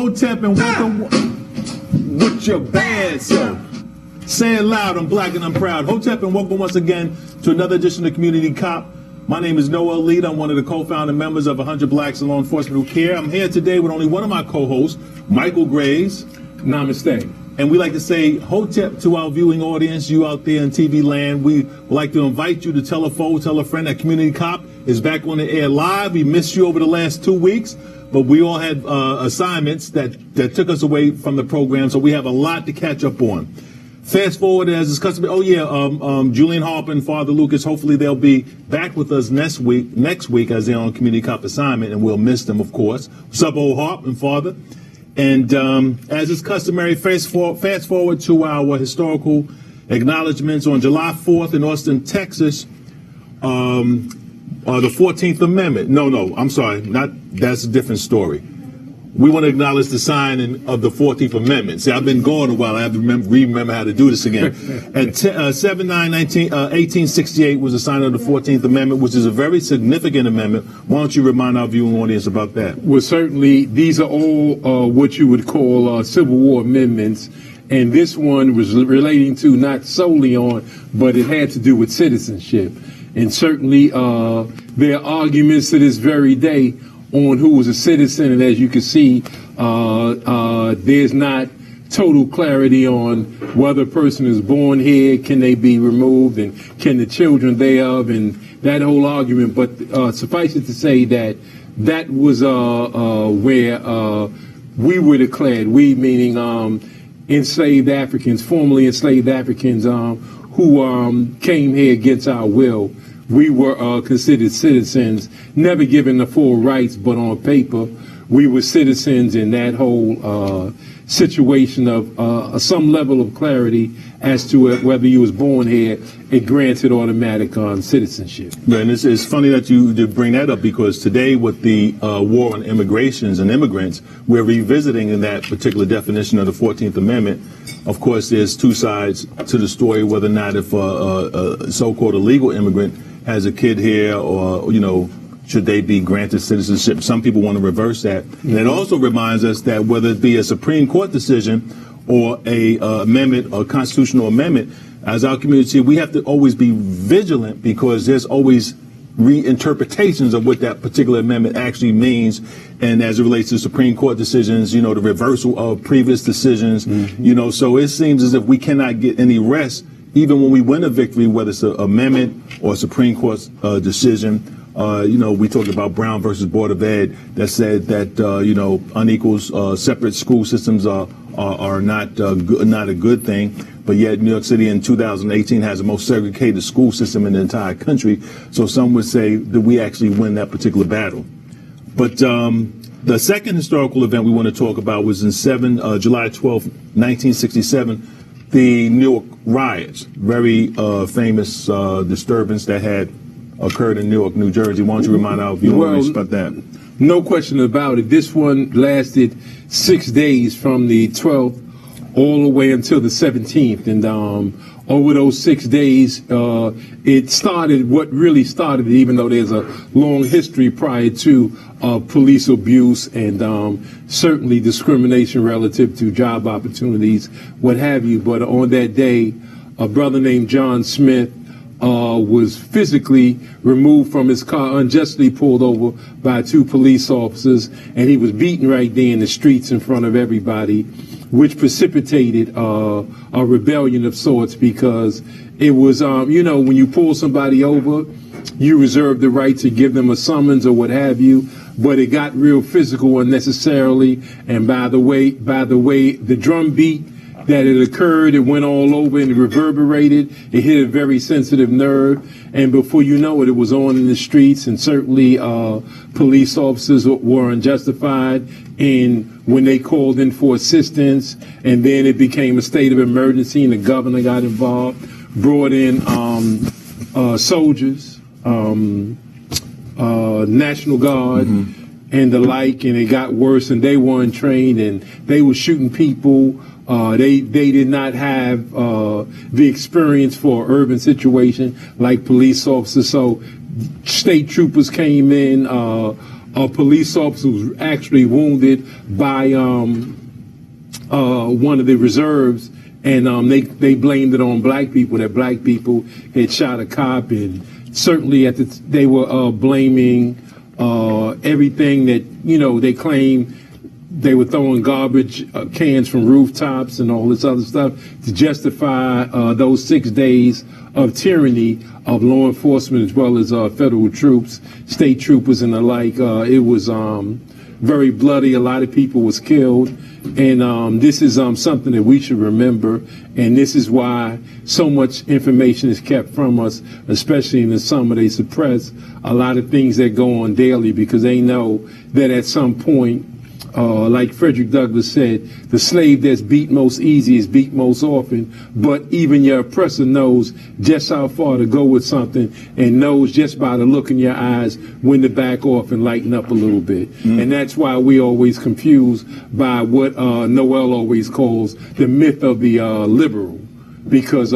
Hotep and welcome with your bad self. Say it loud, I'm black and I'm proud. Hotep and welcome once again to another edition of Community Cop. My name is Noah Lead. I'm one of the co-founding members of 100 Blacks in Law Enforcement Who Care. I'm here today with only one of my co-hosts, Michael Graves. Namaste. And we like to say Hotep to our viewing audience, you out there in TV land. We would like to invite you to tell a foe, tell a friend that Community Cop is back on the air live. We missed you over the last 2 weeks, but we all had assignments that took us away from the program, so we have a lot to catch up on. Fast forward as is customary. Julian Harper and Father Lucas, hopefully they'll be back with us next week as they're on Community Cop assignment, and we'll miss them, of course. What's up, old Harp and Father? And as is customary, fast forward to our historical acknowledgments on July 4th in Austin, Texas. The 14th Amendment. No, I'm sorry. That's a different story. We want to acknowledge the signing of the 14th Amendment. See, I've been gone a while. I have to remember how to do this again. At 7/9/1868 was the signing of the 14th Amendment, which is a very significant amendment. Why don't you remind our viewing audience about that? Well, certainly, these are all what you would call Civil War amendments. And this one was relating to not solely on, but it had to do with citizenship. And certainly, there are arguments to this very day on who was a citizen, and as you can see, there's not total clarity on whether a person is born here, can they be removed, and can the children thereof, and that whole argument. But suffice it to say that that was where we were declared, we meaning enslaved Africans, formerly enslaved Africans who came here against our will. We were considered citizens, never given the full rights, but on paper, we were citizens in that whole situation of some level of clarity as to whether you was born here, it granted automatic citizenship. And it's funny that you bring that up, because today with the war on immigrations and immigrants, we're revisiting that particular definition of the 14th Amendment. Of course, there's two sides to the story, whether or not if a so-called illegal immigrant has a kid here, or, should they be granted citizenship? Some people want to reverse that. Mm-hmm. And it also reminds us that whether it be a Supreme Court decision or a amendment, or constitutional amendment, as our community, we have to always be vigilant, because there's always reinterpretations of what that particular amendment actually means. And as it relates to Supreme Court decisions, the reversal of previous decisions, mm-hmm. So it seems as if we cannot get any rest, even when we win a victory, whether it's an amendment or a Supreme Court decision. We talked about Brown versus Board of Ed that said that, unequal separate school systems are not a good thing. But yet New York City in 2018 has the most segregated school system in the entire country. So some would say that we actually win that particular battle. But the second historical event we want to talk about was in July 12, 1967, the Newark riots, very famous disturbance that had occurred in Newark, New Jersey. Why don't you remind our viewers about that? No question about it. This one lasted 6 days, from the 12th all the way until the 17th. And over those 6 days, it started, what really started, even though there's a long history prior to police abuse and certainly discrimination relative to job opportunities, what have you. But on that day, a brother named John Smith was physically removed from his car, unjustly pulled over by 2 police officers, and he was beaten right there in the streets in front of everybody, which precipitated a rebellion of sorts, because it was, when you pull somebody over, you reserve the right to give them a summons or what have you, but it got real physical unnecessarily. And by the way, the drum beat that it occurred, it went all over and it reverberated. It hit a very sensitive nerve, and before you know it, it was on in the streets. And certainly police officers were unjustified when they called in for assistance, and then it became a state of emergency, and the governor got involved, brought in soldiers, National Guard, mm-hmm. and the like, and it got worse, and they weren't trained, and they were shooting people. They did not have the experience for an urban situation like police officers. So state troopers came in, a police officer was actually wounded by one of the reserves, and they blamed it on black people, that black people had shot a cop, and certainly they were blaming everything that, they claimed they were throwing garbage cans from rooftops and all this other stuff to justify those 6 days of tyranny of law enforcement, as well as federal troops, state troopers, and the like. It was very bloody. A lot of people was killed, and this is something that we should remember. And this is why so much information is kept from us, especially in the summer. They suppress a lot of things that go on daily because they know that at some point, like Frederick Douglass said, the slave that's beat most easy is beat most often, but even your oppressor knows just how far to go with something and knows just by the look in your eyes when to back off and lighten up a little bit. And that's why we always confused by what Noel always calls the myth of the liberal, because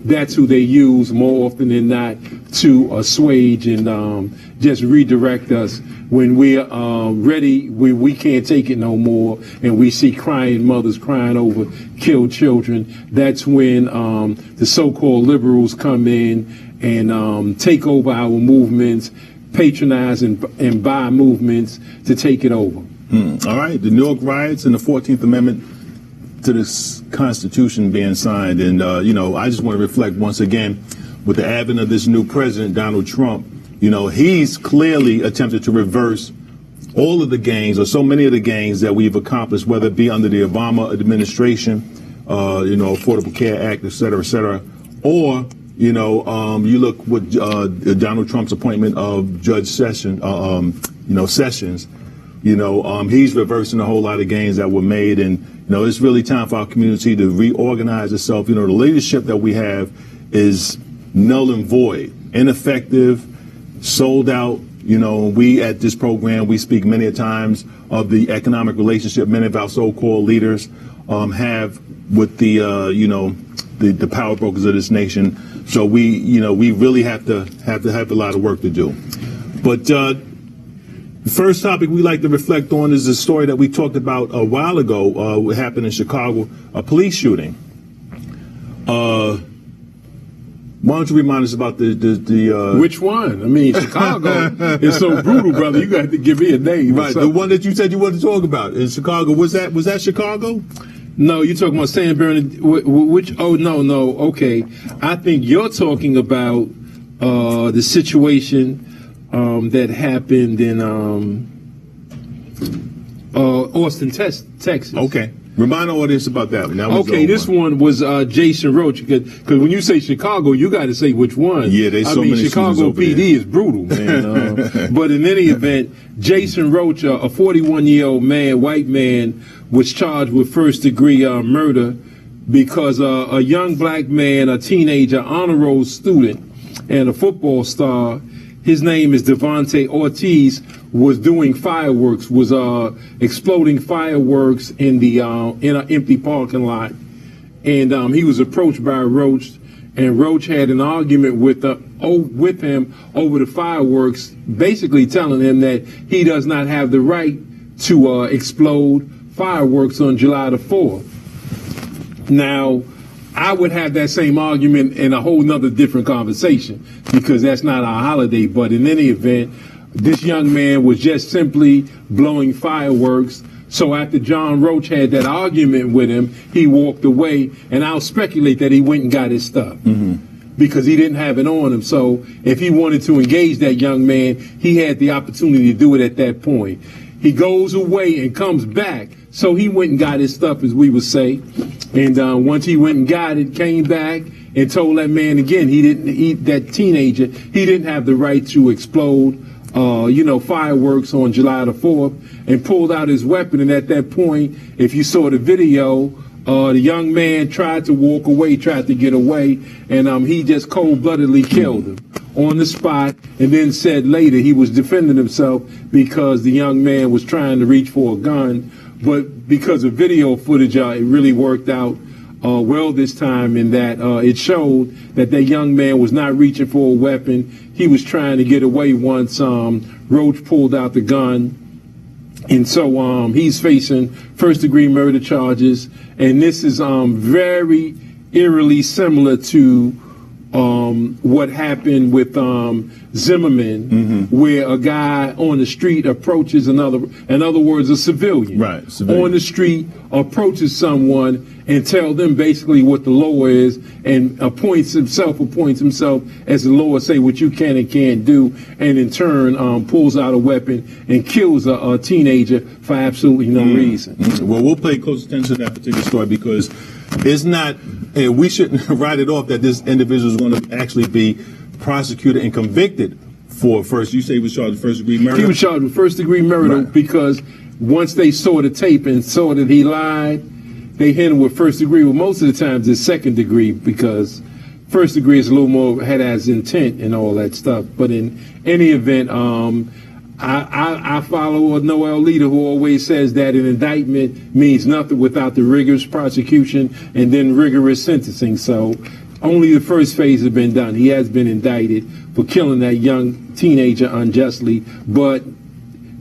that's who they use more often than not to assuage and just redirect us when we're ready, we can't take it no more, and we see crying mothers crying over killed children. That's when the so-called liberals come in and take over our movements, patronize and buy movements to take it over. All right, the New York riots and the 14th Amendment to this Constitution being signed, and I just want to reflect once again with the advent of this new president, Donald Trump. He's clearly attempted to reverse all of the gains, or so many of the gains that we've accomplished, whether it be under the Obama administration, Affordable Care Act, et cetera, or you look with Donald Trump's appointment of Judge Sessions. He's reversing a whole lot of gains that were made, and it's really time for our community to reorganize itself. The leadership that we have is null and void, ineffective, sold out. We at this program, we speak many a times of the economic relationship many of our so-called leaders have with the power brokers of this nation. So we really have to have a lot of work to do. But the first topic we like to reflect on is the story that we talked about a while ago. What happened in Chicago, a police shooting. Why don't you remind us about the Which one? I mean, Chicago is so brutal, brother. You got to give me a name. Right, the one that you said you wanted to talk about in Chicago. Was that Chicago? No, you're talking about San Bernardino. Which? Oh, no. Okay, I think you're talking about the situation that happened in Austin, Texas. Okay. Remind the audience about that one. Okay, this one was Jason Roach. Because when you say Chicago, you got to say which one. Yeah, there's so many Chicago PD there. is brutal, man. But in any event, Jason Roach, a 41-year-old man, white man, was charged with first-degree murder because a young black man, a teenager, honor roll student, and a football star, his name is Devontae Ortiz, was doing fireworks, was exploding fireworks in an empty parking lot, and he was approached by Roach, and Roach had an argument with him over the fireworks, basically telling him that he does not have the right to explode fireworks on July the 4th. Now, I would have that same argument in a whole nother different conversation because that's not our holiday. But in any event, this young man was just simply blowing fireworks. So after John Roach had that argument with him, he walked away. And I'll speculate that he went and got his stuff because he didn't have it on him. So if he wanted to engage that young man, he had the opportunity to do it at that point. He goes away and comes back. So he went and got his stuff, as we would say. And once he went and got it, came back and told that man again, that teenager, he didn't have the right to explode, fireworks on July the 4th, and pulled out his weapon. And at that point, if you saw the video, the young man tried to walk away, tried to get away, and he just cold-bloodedly killed him on the spot, and then said later he was defending himself because the young man was trying to reach for a gun. But because of video footage, it really worked out well this time in that it showed that young man was not reaching for a weapon. he was trying to get away once Roach pulled out the gun. And so he's facing first-degree murder charges. And this is very eerily similar to what happened with Zimmerman, where a guy on the street approaches in other words, a civilian, Right, civilian. on the street approaches someone and tell them basically what the law is, and appoints himself as the law, say what you can and can't do, and in turn pulls out a weapon and kills a teenager for absolutely no reason. Well, we'll pay close attention to that particular story because it's not, and we shouldn't write it off that this individual is going to actually be prosecuted and convicted for you say he was charged with first-degree murder? He was charged with first-degree murder Right. because once they saw the tape and saw that he lied, they hit him with first degree. Well, most of the times it's second degree because first degree is a little more has intent and all that stuff. But in any event, I follow a Noel leader who always says that an indictment means nothing without the rigorous prosecution and then rigorous sentencing. So only the first phase has been done. He has been indicted for killing that young teenager unjustly, but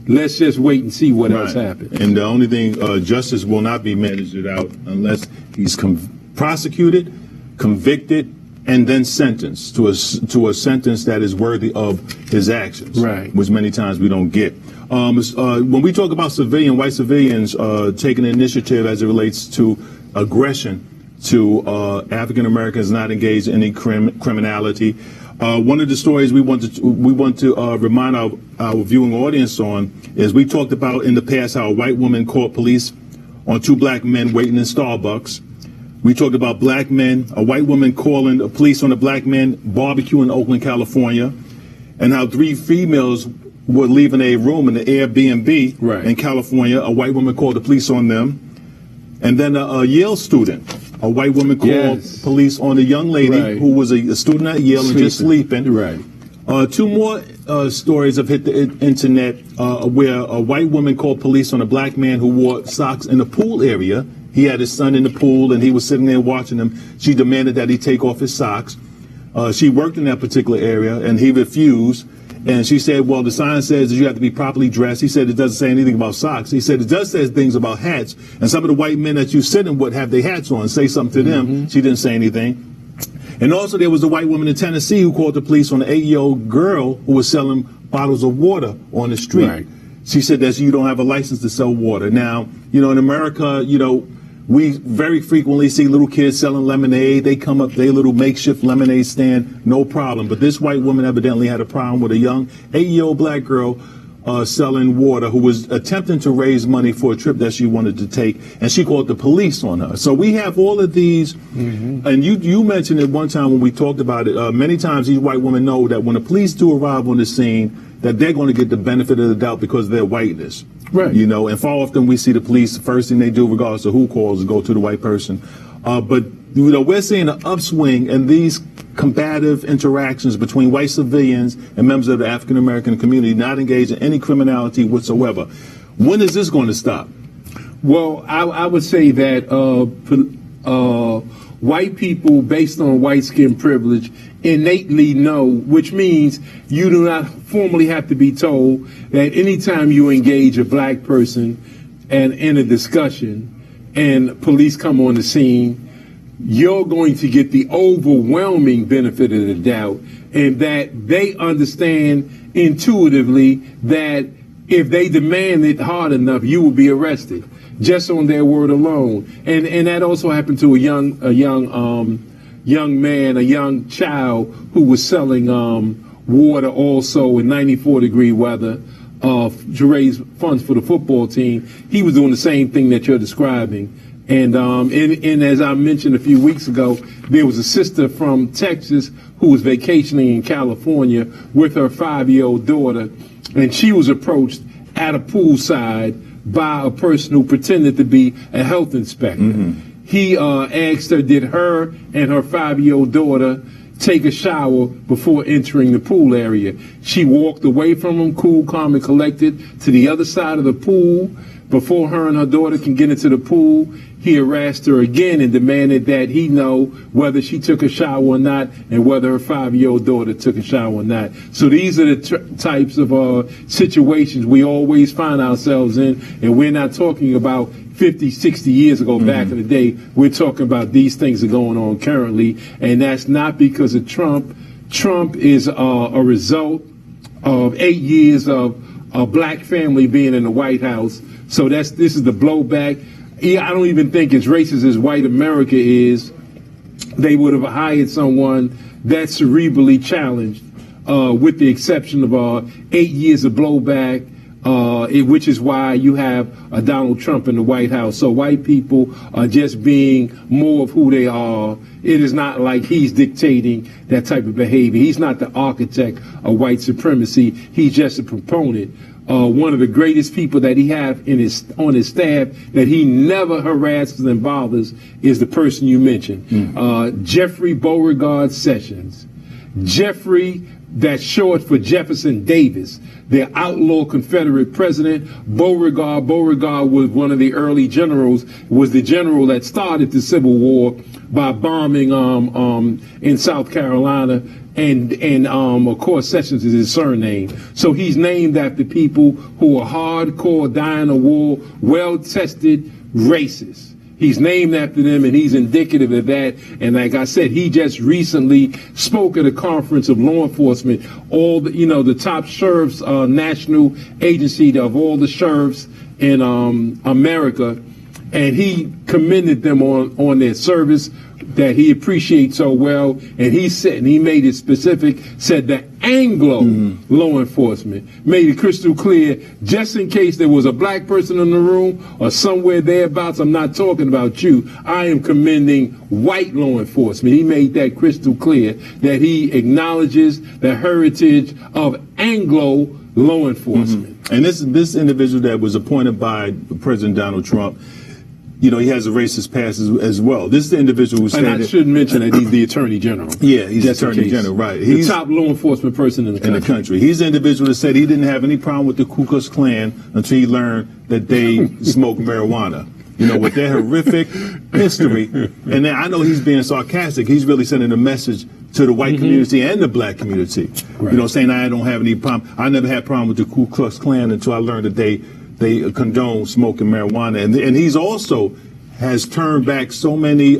let's just wait and see what else happens. And the only thing, justice will not be measured out unless he's prosecuted, convicted, and then sentenced to a sentence that is worthy of his actions, Right. which many times we don't get. When we talk about white civilians taking initiative as it relates to aggression to African Americans not engaged in any criminality, one of the stories we want to remind our viewing audience on is we talked about in the past how a white woman called police on two black men waiting in Starbucks. We talked about black men, a white woman calling the police on a black man barbecue in Oakland, California, and how three females were leaving a room in the Airbnb Right. in California. A white woman called the police on them. And then a Yale student, a white woman called Yes. police on a young lady Right. who was a student at Yale and just sleeping. Right. Two more stories have hit the internet where a white woman called police on a black man who wore socks in the pool area. He had his son in the pool and he was sitting there watching him. She demanded that he take off his socks. She worked in that particular area and he refused. And she said, well, the sign says that you have to be properly dressed. He said it doesn't say anything about socks. He said it does say things about hats. And some of the white men that you sitting with have their hats on. Say something to them. She didn't say anything. And also there was a white woman in Tennessee who called the police on an 8-year-old girl who was selling bottles of water on the street. Right. She said that you don't have a license to sell water. Now, in America, we very frequently see little kids selling lemonade. They come up, their little makeshift lemonade stand, no problem. But this white woman evidently had a problem with a young 8-year-old black girl selling water who was attempting to raise money for a trip that she wanted to take, and she called the police on her. So we have all of these, and you mentioned it one time when we talked about it. Many times these white women know that when the police do arrive on the scene, that they're going to get the benefit of the doubt because of their whiteness. Right. And far often we see the police, the first thing they do, regardless of who calls, is go to the white person. But we're seeing an upswing in these combative interactions between white civilians and members of the African American community not engaged in any criminality whatsoever. When is this going to stop? Well, I would say that white people, based on white skin privilege, innately know, which means you do not formally have to be told that anytime you engage a black person and in a discussion and police come on the scene, you're going to get the overwhelming benefit of the doubt, and that they understand intuitively that if they demand it hard enough, you will be arrested just on their word alone. And that also happened to a young man, a young child who was selling water also in 94-degree weather to raise funds for the football team. He was doing the same thing that you're describing. And as I mentioned a few weeks ago, there was a sister from Texas who was vacationing in California with her 5-year-old daughter, and she was approached at a poolside by a person who pretended to be a health inspector. He asked her, did her and her 5-year-old daughter take a shower before entering the pool area? She walked away from him, cool, calm, and collected, to the other side of the pool, Before her and her daughter can get into the pool, he harassed her again and demanded that he know whether she took a shower or not and whether her 5-year-old daughter took a shower or not. So these are the types of situations we always find ourselves in, and we're not talking about 50, 60 years ago back in the day. We're talking about these things are going on currently, and that's not because of Trump. Trump is a result of 8 years of a black family being in the White House. So this is the blowback. Yeah, I don't even think it's racist as white America is. They would have hired someone that's cerebrally challenged, with the exception of 8 years of blowback, which is why you have Donald Trump in the White House. So white people are just being more of who they are. It is not like he's dictating that type of behavior. He's not the architect of white supremacy. He's just a proponent. One of the greatest people that he have on his staff that he never harasses and bothers is the person you mentioned, Jeffrey Beauregard Sessions. Jeffrey, that's short for Jefferson Davis, the outlaw Confederate president. Beauregard was one of the early generals, was the general that started the Civil War by bombing in South Carolina. And of course, Sessions is his surname. So he's named after people who are hardcore, dying of war, well-tested racists. He's named after them, and he's indicative of that. And like I said, he just recently spoke at a conference of law enforcement, all the top sheriffs, national agency of all the sheriffs in America, and he commended them on their service that he appreciates so well. And he said, and he made it specific, said that Anglo law enforcement made it crystal clear, just in case there was a black person in the room or somewhere thereabouts, I'm not talking about you, I am commending white law enforcement. He made that crystal clear that he acknowledges the heritage of Anglo law enforcement. And this individual that was appointed by President Donald Trump, he has a racist past as well. This is the individual who said, and I should mention that he's the Attorney General. Yeah, he's the Attorney General, right. He's the top law enforcement person in the country. He's the individual that said he didn't have any problem with the Ku Klux Klan until he learned that they smoke marijuana. With their horrific history. And then I know he's being sarcastic. He's really sending a message to the white community and the black community. Right. Saying I don't have any problem. I never had a problem with the Ku Klux Klan until I learned that they condone smoking marijuana. And he's also has turned back so many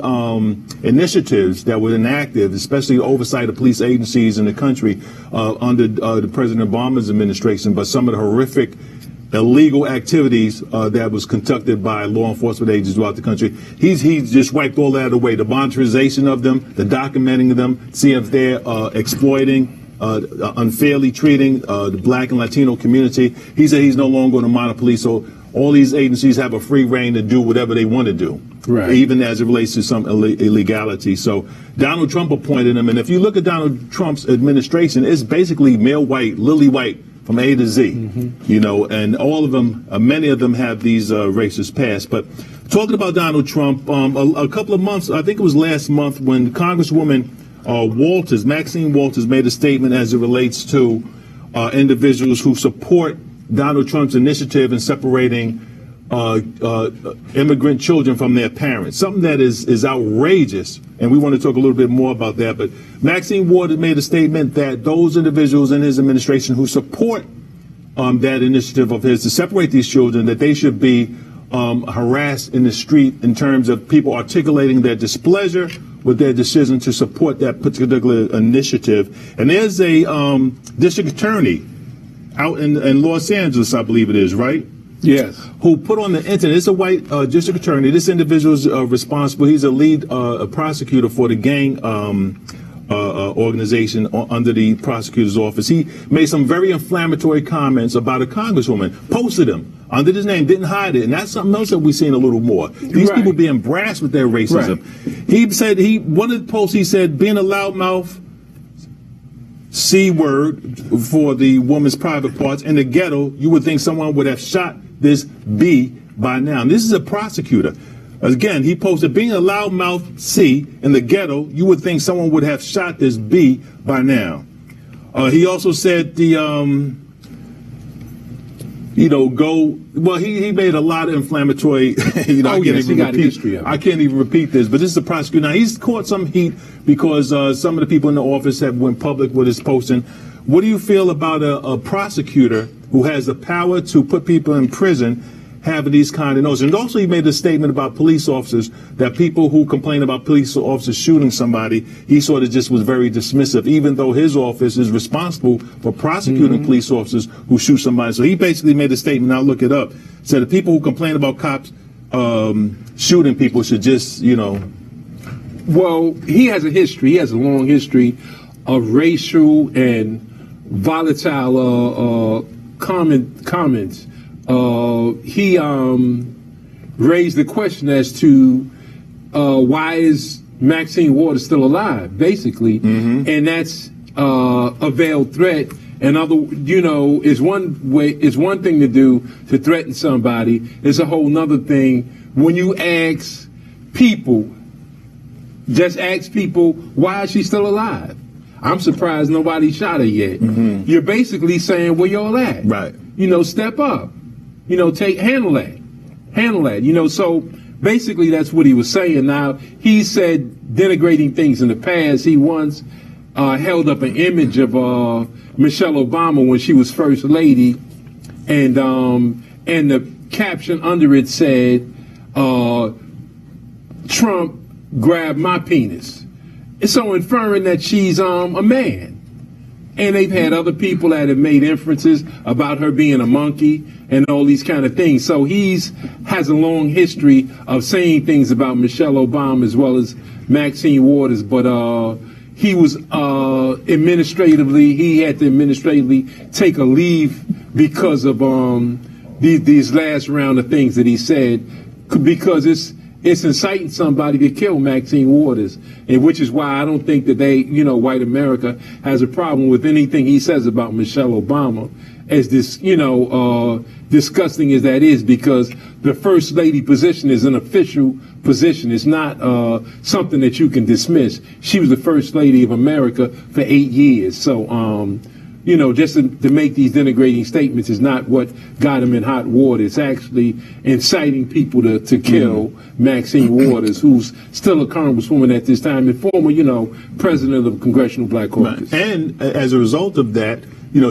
initiatives that were inactive, especially oversight of police agencies in the country under the President Obama's administration, but some of the horrific illegal activities that was conducted by law enforcement agents throughout the country. He's just wiped all that away. The monitorization of them, the documenting of them, see if they're exploiting, unfairly treating the black and Latino community. He said he's no longer going to monitor police, so all these agencies have a free reign to do whatever they want to do, even as it relates to some illegality. So Donald Trump appointed him, and if you look at Donald Trump's administration, it's basically male white, lily white, from A to Z, and all of them, many of them have these racist past. But talking about Donald Trump, a couple of months, I think it was last month, when Congresswoman Maxine Walters made a statement as it relates to individuals who support Donald Trump's initiative in separating immigrant children from their parents, something that is outrageous, and we want to talk a little bit more about that. But Maxine Waters made a statement that those individuals in his administration who support that initiative of his to separate these children, that they should be harassed in the street in terms of people articulating their displeasure with their decision to support that particular initiative. And there's a district attorney out in Los Angeles, I believe it is, right? Yes. Who put on the internet, it's a white district attorney. This individual is responsible. He's a lead prosecutor for the gang organization under the prosecutor's office. He made some very inflammatory comments about a congresswoman, posted them under his name, didn't hide it. And that's something else that we've seen a little more. These people being brash with their racism. He said, one of the posts, he said, being a loudmouth, C word for the woman's private parts in the ghetto, you would think someone would have shot this B by now. And this is a prosecutor. Again, he posted, being a loudmouth C in the ghetto, you would think someone would have shot this B by now. He also said go. Well, he made a lot of inflammatory. Oh, yes, he got a history of it. I can't even repeat this, but this is the prosecutor. Now he's caught some heat because some of the people in the office have went public with his posting. What do you feel about a prosecutor who has the power to put people in prison having these kind of notions? And also, he made a statement about police officers, that people who complain about police officers shooting somebody, he sort of just was very dismissive, even though his office is responsible for prosecuting police officers who shoot somebody. So he basically made a statement, I'll look it up, said the people who complain about cops shooting people should just, Well, he has a history. He has a long history of racial and volatile comments. He raised the question as to why is Maxine Waters still alive, basically, and that's a veiled threat. And is one thing to do to threaten somebody. It's a whole nother thing when you ask people. Just ask people, why is she still alive? I'm surprised nobody shot her yet. You're basically saying, where y'all at? Right. Step up. Handle that. So basically that's what he was saying. Now, he said denigrating things in the past. He once held up an image of Michelle Obama when she was first lady, and the caption under it said, Trump grabbed my penis. And so inferring that she's a man. And they've had other people that have made inferences about her being a monkey and all these kind of things. So has a long history of saying things about Michelle Obama as well as Maxine Waters. But he was he had to administratively take a leave because of these last round of things that he said, because it's inciting somebody to kill Maxine Waters, and which is why I don't think that white America has a problem with anything he says about Michelle Obama, as this, disgusting as that is, because the first lady position is an official position. It's not something that you can dismiss. She was the first lady of America for 8 years. So, just to make these denigrating statements is not what got him in hot water. It's actually inciting people to kill Maxine Waters, who's still a congresswoman at this time and former, president of the Congressional Black Caucus. And as a result of that,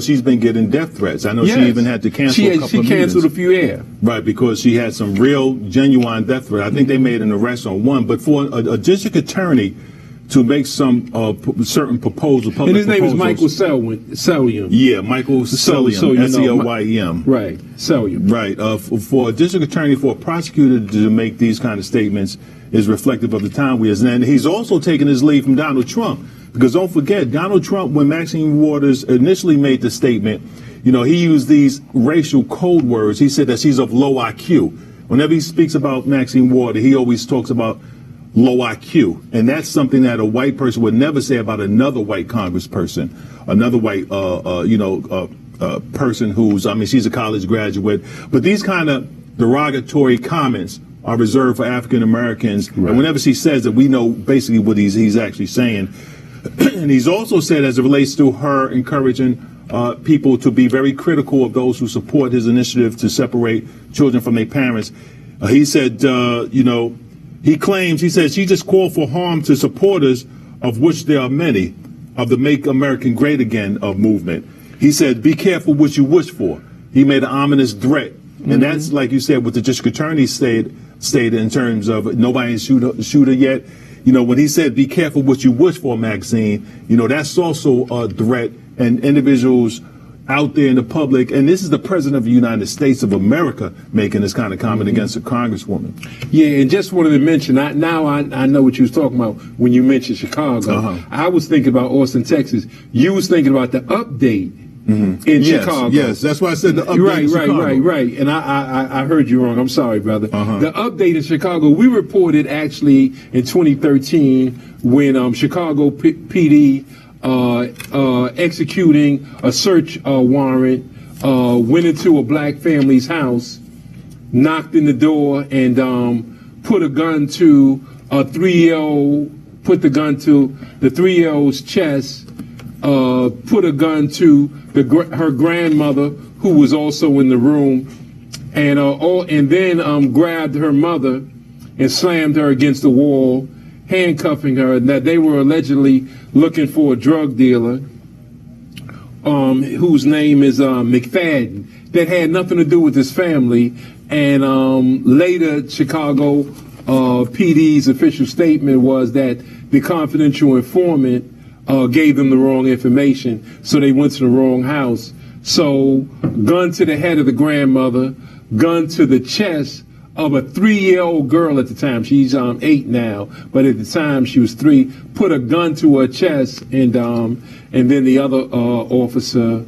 she's been getting death threats. I know she even had to cancel a couple of meetings. She canceled a few, yeah. Right, because she had some real, genuine death threats. I think they made an arrest on one. But for a district attorney to make some certain proposal, public and his name proposals. is Michael Selyen. Yeah, Michael Selyen, S-E-L-Y-E-M. Right, Selyen. Right. For a district attorney, for a prosecutor to make these kind of statements is reflective of the time we are in. And he's also taken his lead from Donald Trump. Because don't forget, Donald Trump, when Maxine Waters initially made the statement, he used these racial code words. He said that she's of low IQ. Whenever he speaks about Maxine Waters, he always talks about low IQ. And that's something that a white person would never say about another white congressperson, another white, person she's a college graduate. But these kind of derogatory comments are reserved for African Americans. Right. And whenever she says that, we know basically what he's actually saying. And he's also said, as it relates to her encouraging people to be very critical of those who support his initiative to separate children from their parents. He said, he says she just called for harm to supporters, of which there are many, of the Make America Great Again movement. He said, be careful what you wish for. He made an ominous threat. And that's, like you said, what the district attorney stated in terms of nobody ain't shoot her yet. When he said, be careful what you wish for, Maxine, that's also a threat. And individuals out there in the public, and this is the President of the United States of America making this kind of comment against a congresswoman. Yeah, and just wanted to mention, I know what you was talking about when you mentioned Chicago. I was thinking about Austin, Texas. You was thinking about the update in Chicago. Yes, that's why I said the update in Chicago. Right. And I heard you wrong. I'm sorry, brother. The update in Chicago, we reported actually in 2013 when Chicago PD executing a search warrant, went into a black family's house, knocked in the door, and put a gun to a 3-year-old, put the gun to the 3-year-old's chest, put a gun to her grandmother, who was also in the room, and then grabbed her mother and slammed her against the wall, handcuffing her. And that they were allegedly looking for a drug dealer, whose name is McFadden, that had nothing to do with his family. And later, Chicago PD's official statement was that the confidential informant gave them the wrong information, so they went to the wrong house. So, gun to the head of the grandmother, gun to the chest of a 3-year-old girl at the time. She's 8 now, but at the time she was 3. Put a gun to her chest, and then the other officer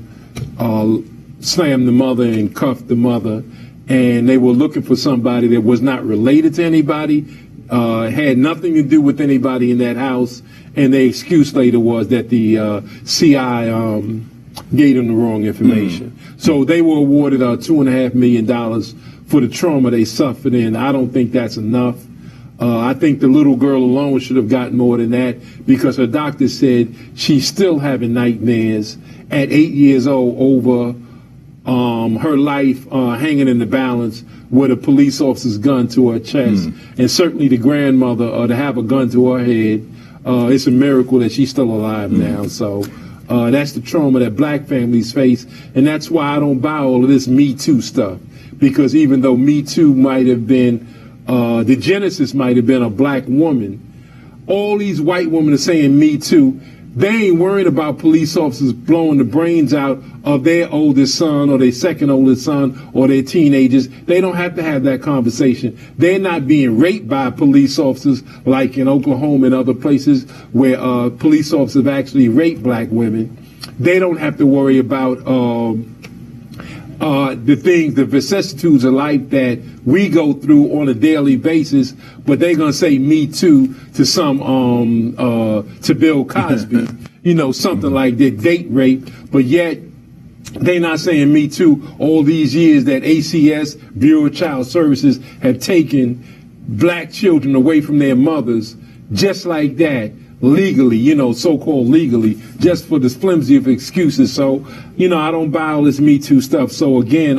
slammed the mother and cuffed the mother. And they were looking for somebody that was not related to anybody, had nothing to do with anybody in that house. And the excuse later was that the CI gave them the wrong information. So they were awarded $2.5 million for the trauma they suffered, and I don't think that's enough. I think the little girl alone should have gotten more than that, because her doctor said she's still having nightmares at 8 years old over her life hanging in the balance with a police officer's gun to her chest. And certainly the grandmother, to have a gun to her head, it's a miracle that she's still alive now. So that's the trauma that black families face, and that's why I don't buy all of this Me Too stuff. Because even though Me Too might have been, the genesis might have been a black woman, all these white women are saying Me Too. They ain't worried about police officers blowing the brains out of their oldest son or their second oldest son or their teenagers. They don't have to have that conversation. They're not being raped by police officers like in Oklahoma and other places where police officers have actually raped black women. They don't have to worry about the vicissitudes of life that we go through on a daily basis, but they're gonna say Me Too to to Bill Cosby, something like that, date rape, but yet they're not saying Me Too all these years that ACS, Bureau of Child Services, have taken black children away from their mothers just like that. Legally, so-called legally, just for this flimsy of excuses. So, I don't buy all this Me Too stuff. So again,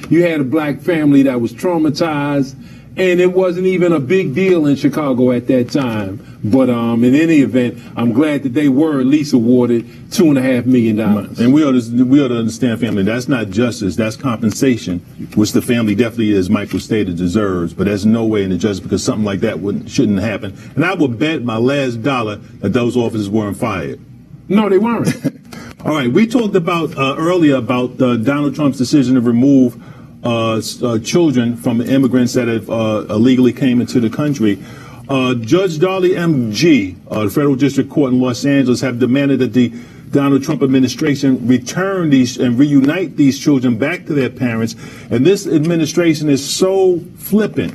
you had a black family that was traumatized, and it wasn't even a big deal in Chicago at that time. But in any event, I'm glad that they were at least awarded $2.5 million. And we ought to understand, family, that's not justice, that's compensation, which the family definitely, as Michael stated, deserves. But there's no way in the justice, because something like that shouldn't happen. And I would bet my last dollar that those officers weren't fired. No, they weren't. All right, we talked about earlier about Donald Trump's decision to remove children from immigrants that have illegally came into the country. Judge Darley M.G., the Federal District Court in Los Angeles, have demanded that the Donald Trump administration return these and reunite these children back to their parents. And this administration is so flippant,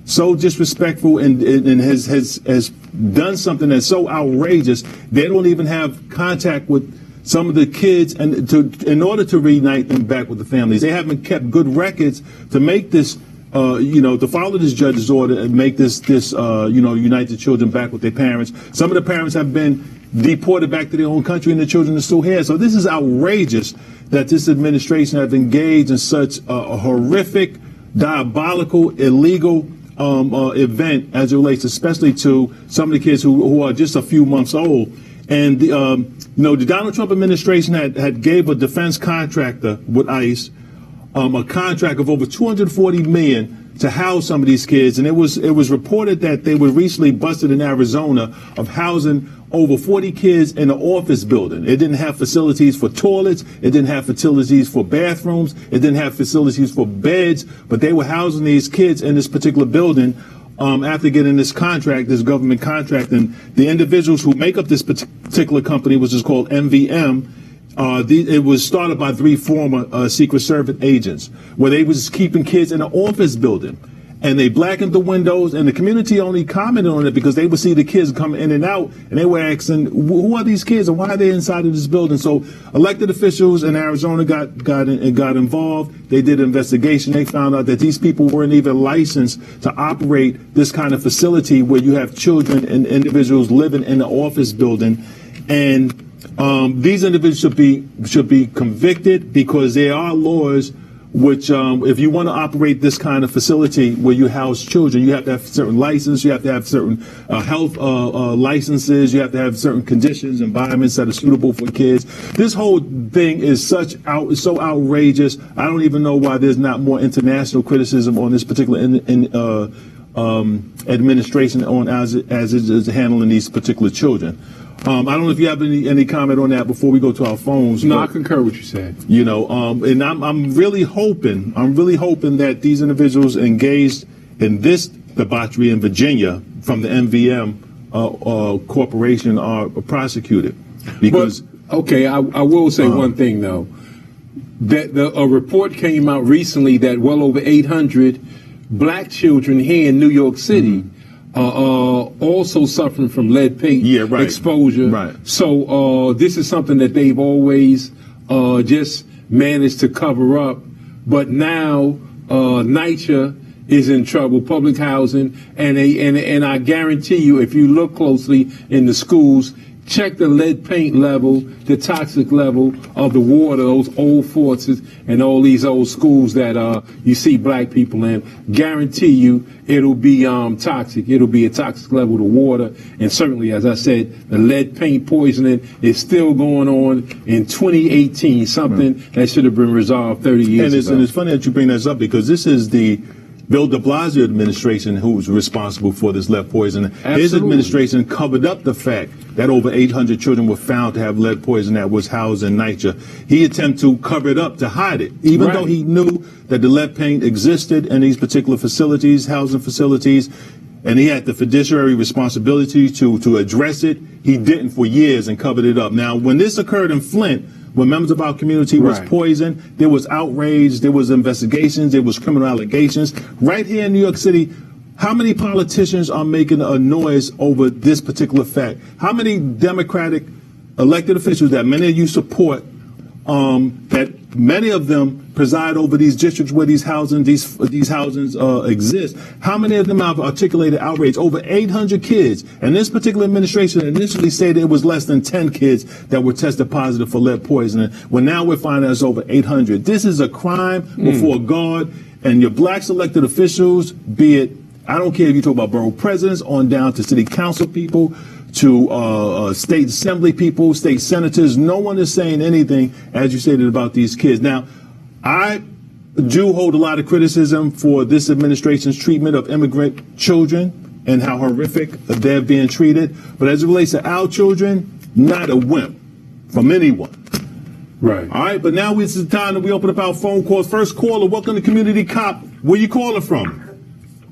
so disrespectful, and has done something that's so outrageous. They don't even have contact with some of the kids, and in order to reunite them back with the families. They haven't kept good records to make this, to follow this judge's order and make this unite the children back with their parents. Some of the parents have been deported back to their own country, and the children are still here. So this is outrageous that this administration has engaged in such a horrific, diabolical, illegal event as it relates especially to some of the kids who are just a few months old. And the Donald Trump administration had gave a defense contractor with ICE a contract of over $240 million to house some of these kids, and it was reported that they were recently busted in Arizona of housing over 40 kids in an office building. It didn't have facilities for toilets, it didn't have facilities for bathrooms, it didn't have facilities for beds, but they were housing these kids in this particular building. After getting this contract, this government contract, and the individuals who make up this particular company, which is called MVM, it was started by 3 former Secret Service agents, where they was keeping kids in an office building. And they blackened the windows, and the community only commented on it because they would see the kids come in and out, and they were asking, who are these kids and why are they inside of this building? So elected officials in Arizona got involved. They did an investigation. They found out that these people weren't even licensed to operate this kind of facility where you have children and individuals living in the office building. And These individuals should be convicted because there are laws which, if you want to operate this kind of facility where you house children, you have to have certain license, you have to have certain health licenses, you have to have certain conditions, environments that are suitable for kids. This whole thing is so outrageous. I don't even know why there's not more international criticism on this particular administration on as it is handling these particular children. I don't know if you have any comment on that before we go to our phones. No, but, I concur with what you said. You know, and I'm really hoping that these individuals engaged in this debauchery in Virginia from the MVM corporation are prosecuted. Because I will say one thing though. That a report came out recently that well over 800 black children here in New York City also suffering from lead paint exposure. Right. So this is something that they've always just managed to cover up. But now NYCHA is in trouble, public housing, and I guarantee you, if you look closely in the schools, check the lead paint level, the toxic level of the water, those old forts and all these old schools that you see black people in. Guarantee you it'll be toxic. It'll be a toxic level of water. And certainly, as I said, the lead paint poisoning is still going on in 2018, something that should have been resolved 30 years ago. And it's funny that you bring this up because this is the Bill de Blasio administration who's responsible for this lead poisoning. Absolutely. His administration covered up the fact that over 800 children were found to have lead poison that was housed in NYCHA. He attempted to cover it up, to hide it, even though he knew that the lead paint existed in these particular facilities, housing facilities, and he had the fiduciary responsibility to address it. He didn't for years and covered it up. Now, when this occurred in Flint, when members of our community was poisoned, there was outrage, there was investigations, there was criminal allegations. Right here in New York City, how many politicians are making a noise over this particular fact? How many Democratic elected officials that many of you support, that many of them preside over these districts where these housings exist? How many of them have articulated outrage? Over 800 kids. And this particular administration initially said it was less than 10 kids that were tested positive for lead poisoning. Well, now we're finding it's over 800. This is a crime before God. And your black elected officials, be it, I don't care if you talk about borough presidents on down to city council people, to state assembly people, state senators, no one is saying anything, as you stated, about these kids. Now, I do hold a lot of criticism for this administration's treatment of immigrant children and how horrific they're being treated. But as it relates to our children, not a wimp from anyone. Right. All right, but now it's the time that we open up our phone calls. First caller, welcome to Community Cop. Where you calling from?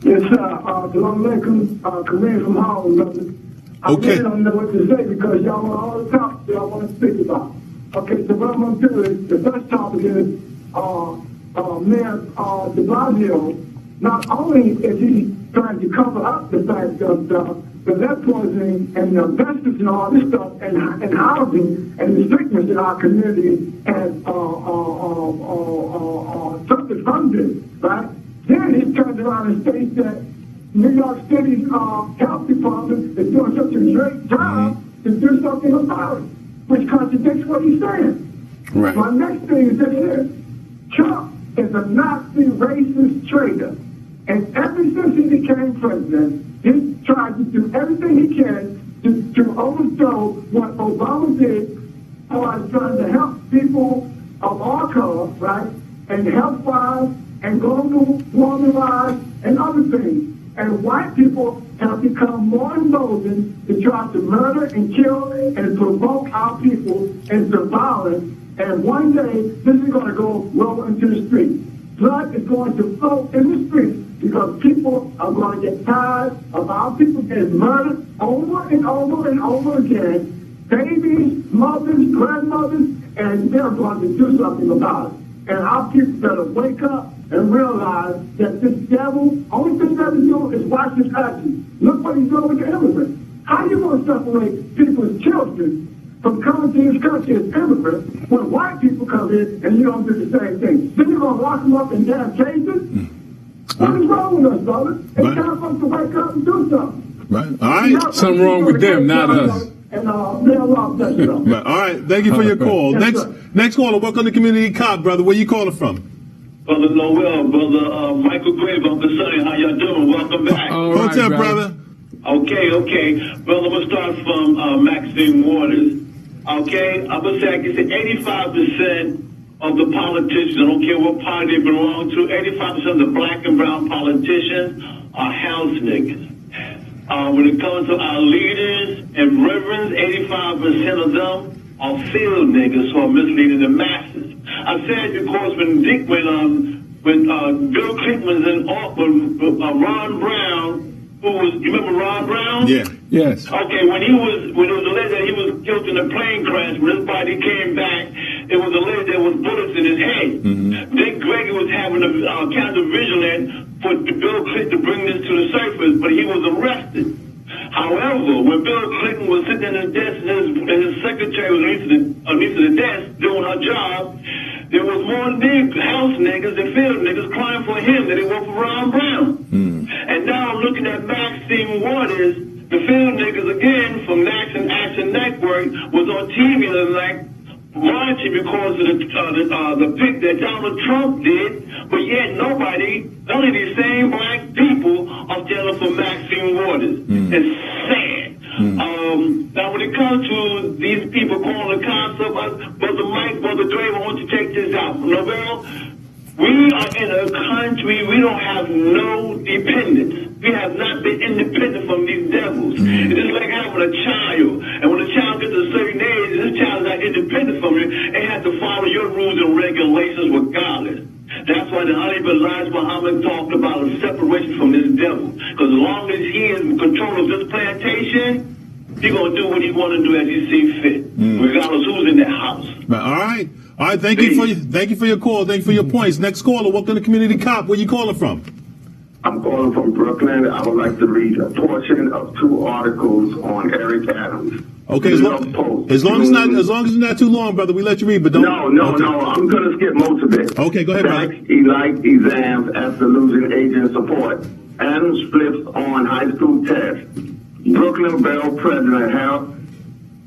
Yes, sir. Salam alaikum, Kareem from Harlem, brother. I really don't know what to say because y'all want all the topics y'all want to speak about. Okay, so what I'm going to do is, the first topic is Mayor de Blasio, not only is he trying to cover up the fact of the lead poisoning and the asbestos and all this stuff and housing and the sickness in our community has suffered from this, right? Then he turns around and states that New York City's health department is doing such a great job to do something about it, which contradicts what he's saying. Right. My next thing is this here. Trump is a Nazi racist traitor. And ever since he became president, he tried to do everything he can to overthrow what Obama did by trying to help people of all color, right? And health-wise and global warming-wise and other things. And white people have become more emboldened to try to murder and kill and provoke our people into violence. And one day, this is going to go roll into the street. Blood is going to flow in the streets because people are going to get tired of our people getting murdered over and over and over again. Babies, mothers, grandmothers, and they're going to do something about it. And our people better wake up and realize that this devil, only thing that he's doing is watch his actions. Look what he's doing with the immigrants. How are you going to separate people's children from coming to this country as immigrants when white people come in and you don't do the same thing? Then you're going to lock them up in damn cages? What is wrong with us, brother? It's time for us to wake up and do something. Right. All right. Something wrong with them, not us. and mail off that stuff. Right. All right. Thank you for your call. Yes, sir. Next caller. Welcome to Community Cop, brother. Where you calling from? Brother Noel, Brother Michael Grave, Uncle Sonny, how y'all doing? Welcome back. All right, What's up, brother? Okay. Brother, I'm going to start from Maxine Waters. Okay, I'm going to say, I can say 85% of the politicians, I don't care what party they belong to, 85% of the black and brown politicians are house niggas. When it comes to our leaders and reverends, 85% of them are field niggas who are misleading the masses. I said because when Bill Clinton was in office, Ron Brown, you remember Ron Brown? Yeah. Yes. Okay, when it was alleged that he was killed in a plane crash, when his body came back, it was alleged there was bullets in his head. Dick Gregory was having a counter-vigilant for Bill Clinton to bring this to the surface, but he was arrested. However, when Bill Clinton was sitting in his desk and his secretary was underneath the desk doing her job, there was more house niggas and field niggas crying for him than they were for Ron Brown. And now I'm looking at Maxine Waters, the field niggas again from Action Network was on TV the night marching because of the pick that Donald Trump did, but yet none of these same black people are standing for Maxine Waters. It's sad. Now, when it comes to these people calling the cops up, Brother Mike, Brother Dre, I want you to take this out. Novell, we are in a country, we don't have no dependence. We have not been independent from these devils. It is like having a child. And when a child gets to a certain age, and this child is not independent from you, they have to follow your rules and regulations regardless. That's why the Holy Elijah Muhammad talked about a separation from this devil. Because as long as he is in control of this plantation, he's going to do what he want to do as he sees fit, regardless who's in the house. All right. Thank you for your call. Thank you for your points. Next caller. Welcome to Community Cop. Where you calling from? I'm calling from Brooklyn. I would like to read a portion of 2 articles on Eric Adams. Okay, as long as it's not too long, brother, we let you read, but don't. No. I'm going to skip most of it. Okay, go ahead, brother. Elite exams after losing agent support. Adams flips on high school test. Brooklyn Borough President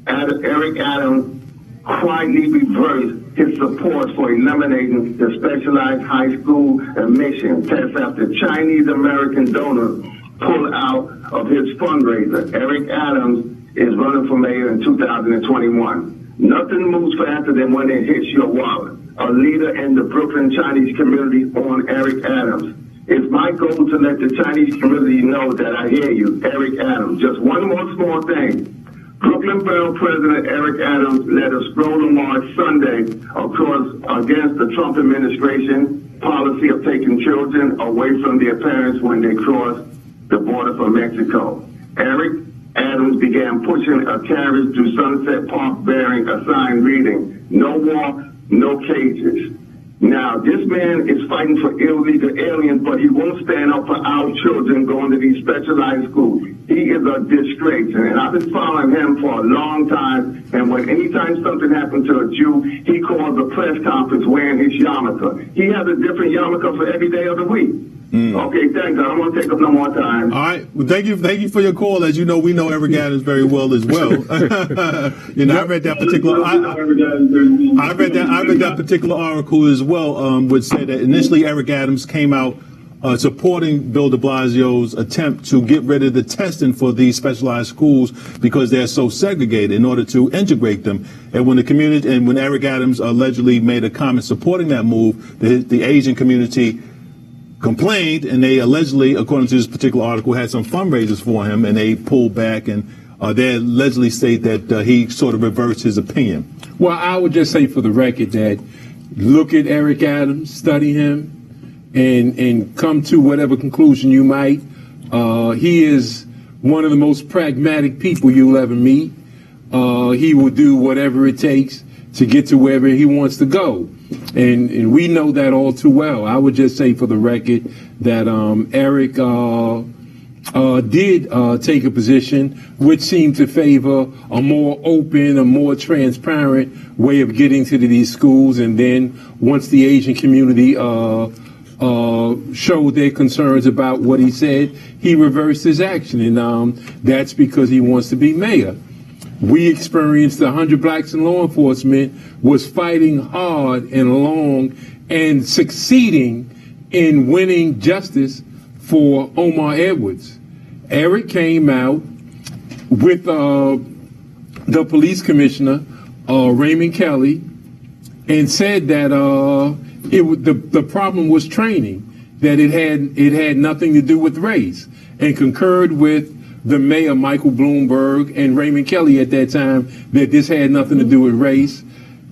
Eric Adams quietly reversed his support for eliminating the specialized high school admission test after Chinese American donors pulled out of his fundraiser. Eric Adams is running for mayor in 2021. Nothing moves faster than when it hits your wallet. A leader in the Brooklyn Chinese community on Eric Adams. It's my goal to let the Chinese community know that I hear you, Eric Adams. Just one more small thing. Brooklyn Borough President Eric Adams led a stroller march Sunday against the Trump administration policy of taking children away from their parents when they cross the border from Mexico. Eric Adams began pushing a carriage through Sunset Park bearing a sign reading, "No walk, no cages." Now, this man is fighting for illegal aliens, but he won't stand up for our children going to these specialized schools. He is a disgrace, and I've been following him for a long time, and anytime something happens to a Jew, he calls a press conference wearing his yarmulke. He has a different yarmulke for every day of the week. Okay, thanks. I don't want to take up no more time. All right. Well, thank you for your call. As you know, we know Eric Adams very well as well. I read that particular. I read that particular article as well, which said that initially Eric Adams came out supporting Bill de Blasio's attempt to get rid of the testing for these specialized schools because they're so segregated in order to integrate them. And when Eric Adams allegedly made a comment supporting that move, the Asian community complained, and they allegedly, according to this particular article, had some fundraisers for him, and they pulled back, and they allegedly state that he sort of reversed his opinion. Well, I would just say for the record that look at Eric Adams, study him, and come to whatever conclusion you might. He is one of the most pragmatic people you'll ever meet. He will do whatever it takes to get to wherever he wants to go. And we know that all too well. I would just say for the record that Eric did take a position which seemed to favor a more open, a more transparent way of getting to these schools. And then once the Asian community showed their concerns about what he said, he reversed his action. And that's because he wants to be mayor. we experienced 100 blacks in law enforcement was fighting hard and long and succeeding in winning justice for Omar Edwards. Eric came out with the police commissioner, Raymond Kelly, and said that the problem was training, that it had nothing to do with race, and concurred with the mayor, Michael Bloomberg, and Raymond Kelly at that time that this had nothing to do with race.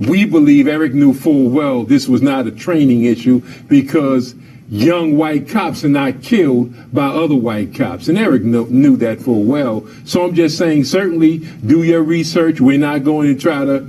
We believe Eric knew full well this was not a training issue because young white cops are not killed by other white cops. And Eric knew that full well. So I'm just saying, certainly do your research. We're not going to try to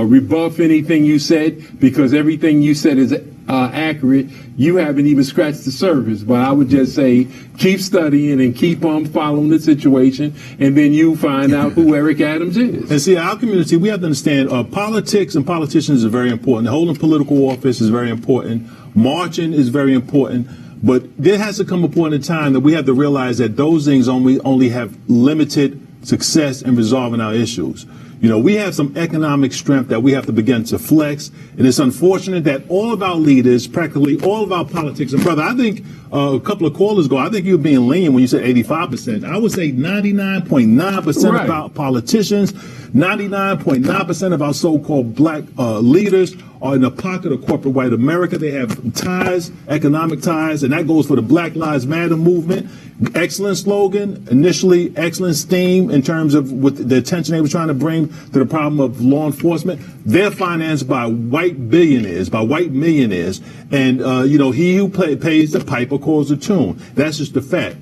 rebuff anything you said, because everything you said is accurate. You haven't even scratched the surface. But I would just say keep studying and keep on following the situation, and then you find out who Eric Adams is. And see, our community, we have to understand politics and politicians are very important. Holding political office is very important. Marching is very important. But there has to come a point in time that we have to realize that those things only have limited success in resolving our issues. You know, we have some economic strength that we have to begin to flex. And it's unfortunate that all of our leaders, practically all of our politics, and brother, I think a couple of callers ago, I think you were being lenient when you said 85%. I would say 99.9% of our politicians, 99.9% of our so-called black leaders are in the pocket of corporate white America. They have ties, economic ties, and that goes for the Black Lives Matter movement. Excellent slogan, initially excellent steam in terms of with the attention they were trying to bring to the problem of law enforcement. They're financed by white billionaires, by white millionaires. And, you know, he who pays the piper calls the tune. That's just the fact.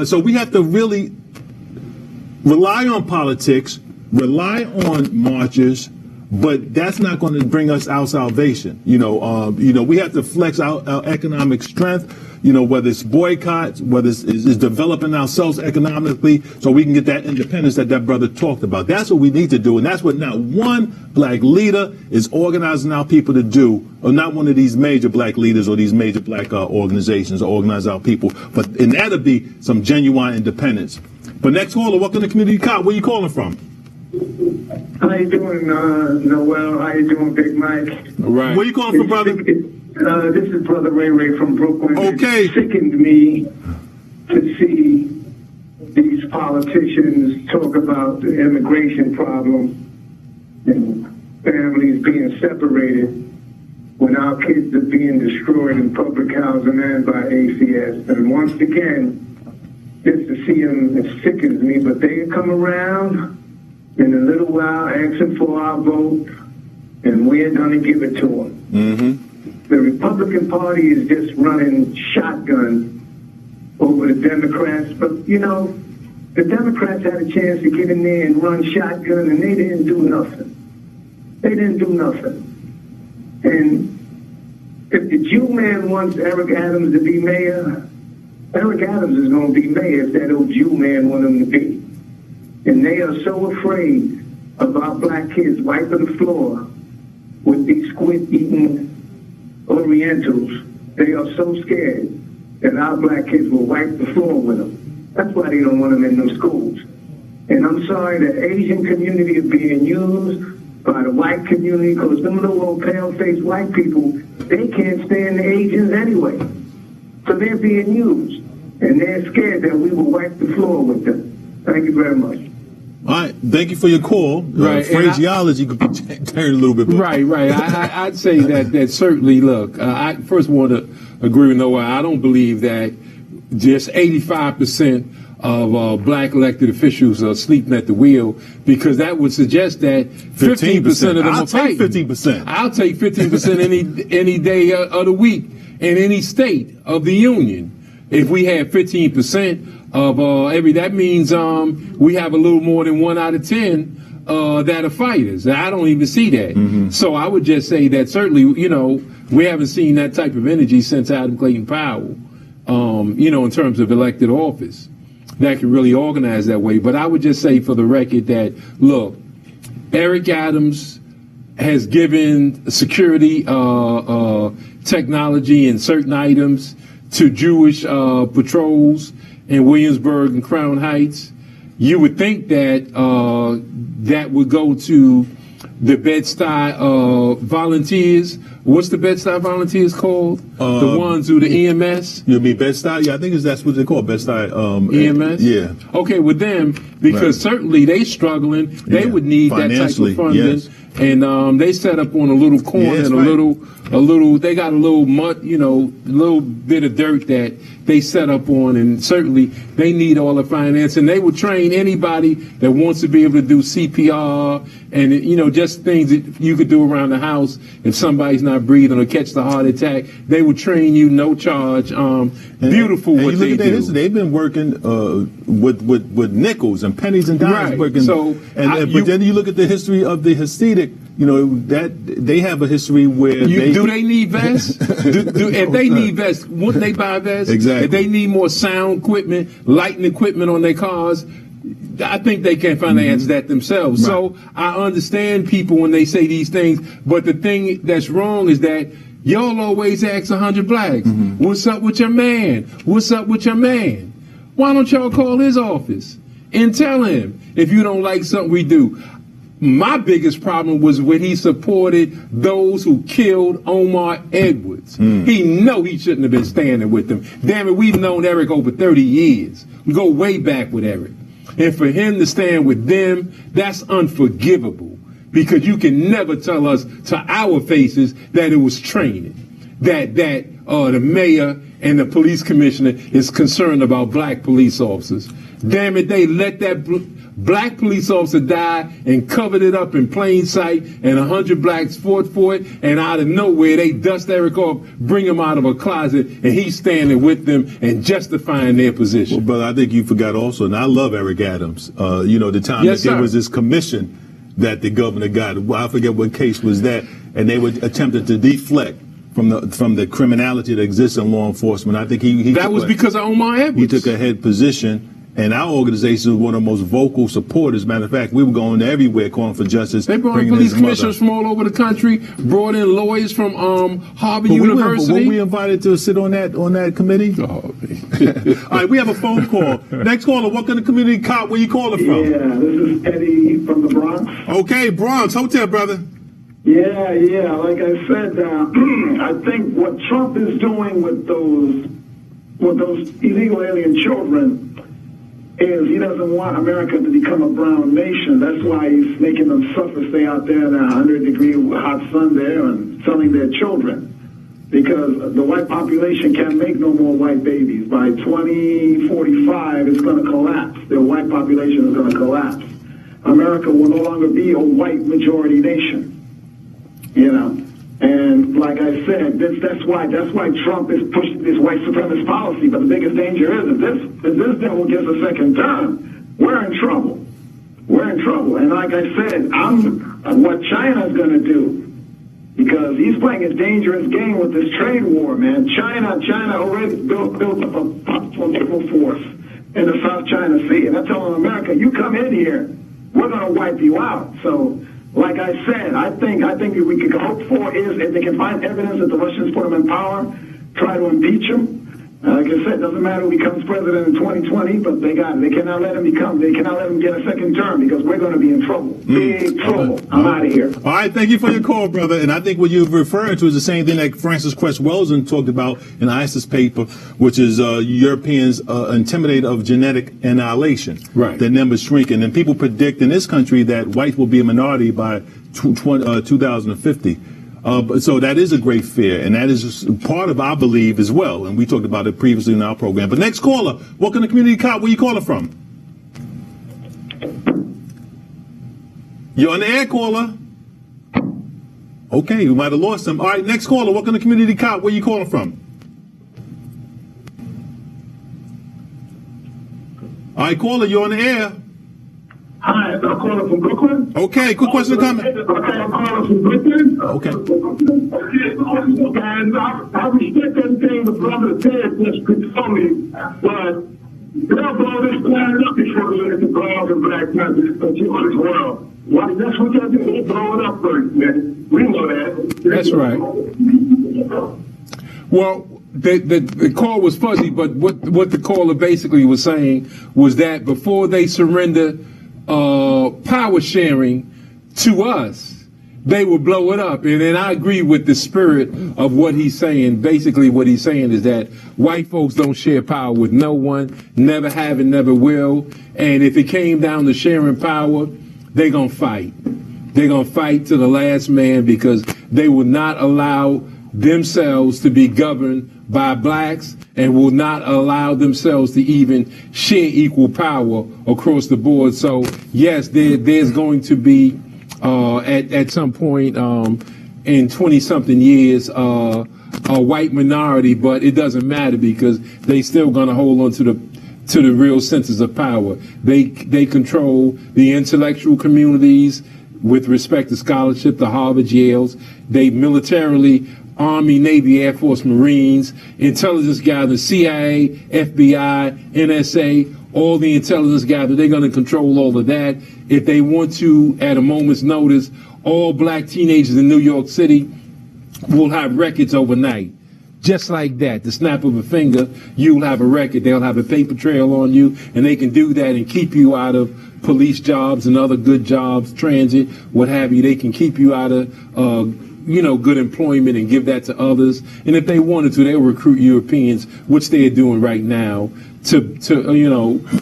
So we have to really rely on politics, rely on marches, but that's not going to bring us our salvation. You know, we have to flex our economic strength. You know, whether it's boycotts, whether it's developing ourselves economically so we can get that independence that brother talked about. That's what we need to do. And that's what not one black leader is organizing our people to do, or not one of these major black leaders or these major black organizations organize our people. And that'll be some genuine independence. But next caller, welcome to Community Cop. Where you calling from? How you doing, Noel? How you doing, Big Mike? All right. Where you calling from, brother? This is Brother Ray from Brooklyn. Okay. It sickened me to see these politicians talk about the immigration problem and families being separated when our kids are being destroyed in public housing and by ACS. And once again, just to see them, it sickens me, but they come around in a little while asking for our vote, and we're going to give it to them. Mm-hmm. The Republican Party is just running shotgun over the Democrats. But, you know, the Democrats had a chance to get in there and run shotgun, and they didn't do nothing. They didn't do nothing. And if the Jew man wants Eric Adams to be mayor, Eric Adams is going to be mayor if that old Jew man wants him to be. And they are so afraid of our black kids wiping the floor with these squid-eating Orientals. They are so scared that our black kids will wipe the floor with them. That's why they don't want them in those schools. And I'm sorry, the Asian community is being used by the white community, because them little old pale-faced white people, they can't stand the Asians anyway. So they're being used, and they're scared that we will wipe the floor with them. Thank you very much. All right, thank you for your call. Right, phraseology could be turned a little bit. Right. I'd say that certainly, look, I first want to agree with Noah. I don't believe that just 85% of black elected officials are sleeping at the wheel, because that would suggest that 15% of them are fighting. I'll take 15%. I'll take 15% any day of the week in any state of the union. If we have 15% of that means we have a little more than 1 out of 10 that are fighters. I don't even see that. Mm-hmm. So I would just say that certainly, you know, we haven't seen that type of energy since Adam Clayton Powell, you know, in terms of elected office that can really organize that way. But I would just say for the record that, look, Eric Adams has given security technology and certain items to Jewish patrols in Williamsburg and Crown Heights. you would think that that would go to the Bed-Stuy volunteers. What's the Bed-Stuy volunteers called? The ones who the EMS? You mean Bed-Stuy? Yeah, I think that's what they call Bed-Stuy. EMS? Yeah. Okay, with them, because certainly they struggling. They would need that type of funding. Yes. And they set up on a little corner and a little, they got a little mud, a little bit of dirt that they set up on, and certainly they need all the finance. And they would train anybody that wants to be able to do CPR and, just things that you could do around the house if somebody's not breathing or catch the heart attack. They would train you, no charge. Beautiful what they do. They've been working with nickels and pennies and dimes. Right. Working, but then you look at the history of the Hasidic. That they have a history where do they need vests? If they need vests, wouldn't they buy vests? Exactly. If they need more sound equipment, lighting equipment on their cars, I think they can finance that themselves. Right. So I understand people when they say these things, but the thing that's wrong is that y'all always ask 100 blacks, what's up with your man? What's up with your man? Why don't y'all call his office and tell him if you don't like something we do? My biggest problem was when he supported those who killed Omar Edwards. He know he shouldn't have been standing with them. Damn it, we've known Eric over 30 years. We go way back with Eric. And for him to stand with them, that's unforgivable. Because you can never tell us to our faces that it was training. That the mayor and the police commissioner is concerned about black police officers. Damn it, they let that black police officer die and covered it up in plain sight, and 100 blacks fought for it, and out of nowhere they dust Eric off, bring him out of a closet, and he's standing with them and justifying their position. Well, brother, I think you forgot also, and I love Eric Adams. The time that there was this commission that the governor got. I forget what case was that, and they were attempted to deflect from the criminality that exists in law enforcement. I think he that was because of Omar Edwards. He took a head position. And our organization was one of the most vocal supporters. Matter of fact, we were going everywhere calling for justice. They brought in police commissioners from all over the country, brought in lawyers from Harvard University. Were we invited to sit on that committee? Oh, all right, we have a phone call. Next caller, what kind of community cop? Where you calling from? Yeah, this is Eddie from the Bronx. Okay, Bronx Hotel, brother. Yeah. Like I said, I think what Trump is doing with those illegal alien children is he doesn't want America to become a brown nation. That's why he's making them suffer, stay out there in a 100-degree hot sun there and selling their children. Because the white population can't make no more white babies. By 2045, it's going to collapse. The white population is going to collapse. America will no longer be a white majority nation. And like I said, that's why Trump is pushing this white supremacist policy. But the biggest danger is if this devil gets a second term, we're in trouble. We're in trouble. And like I said, what China's going to do, because he's playing a dangerous game with this trade war, man. China already built up a political force in the South China Sea, and they're telling America, you come in here, we're going to wipe you out. So. Like I said, I think what we could hope for is if they can find evidence that the Russians put him in power, try to impeach him. Like I said, it doesn't matter who becomes president in 2020, but they cannot let him get a second term because we're going to be in trouble. Big trouble. I'm out of here. All right, thank you for your call, brother. And I think what you're referring to is the same thing that Francis Cress Welsing talked about in the ISIS paper, which is Europeans intimidated of genetic annihilation. Right. Their numbers shrinking. And people predict in this country that whites will be a minority by 2050. So that is a great fear, and that is part of our belief as well. And we talked about it previously in our program. But next caller, welcome to Community Cop. Where you calling from? You're on the air, caller. Okay, we might have lost him. All right, next caller, welcome to Community Cop. Where you calling from? All right, caller, you're on the air. Hi, I'm calling from Brooklyn. Okay, quick question or comment. Okay, I'm calling from Brooklyn. Okay. And I respect everything the brother said just told me, but they'll blow this planet up before we let the brown and black men control this world. Why? That's what they'll do. They blow it up first, man. We know that. That's right. Well, the call was fuzzy, but what the caller basically was saying was that before they surrender power sharing to us, they will blow it up. And I agree with the spirit of what he's saying. Basically, what he's saying is that white folks don't share power with no one, never have and never will. And if it came down to sharing power, they're going to fight. They're going to fight to the last man, because they will not allow themselves to be governed by blacks, and will not allow themselves to even share equal power across the board. So, yes, there's going to be, at some point in 20-something years, a white minority, but it doesn't matter, because they still going to hold on to the real centers of power. They control the intellectual communities with respect to scholarship, the Harvard, Yales. They militarily, Army, Navy, Air Force, Marines, intelligence gathering, CIA, FBI, NSA, all the intelligence gathering. They're going to control all of that. If they want to, at a moment's notice, all black teenagers in New York City will have records overnight. Just like that, the snap of a finger, you'll have a record. They'll have a paper trail on you, and they can do that and keep you out of police jobs and other good jobs, transit, what have you. They can keep you out of, good employment and give that to others. And if they wanted to, they'll recruit Europeans, which they are doing right now, to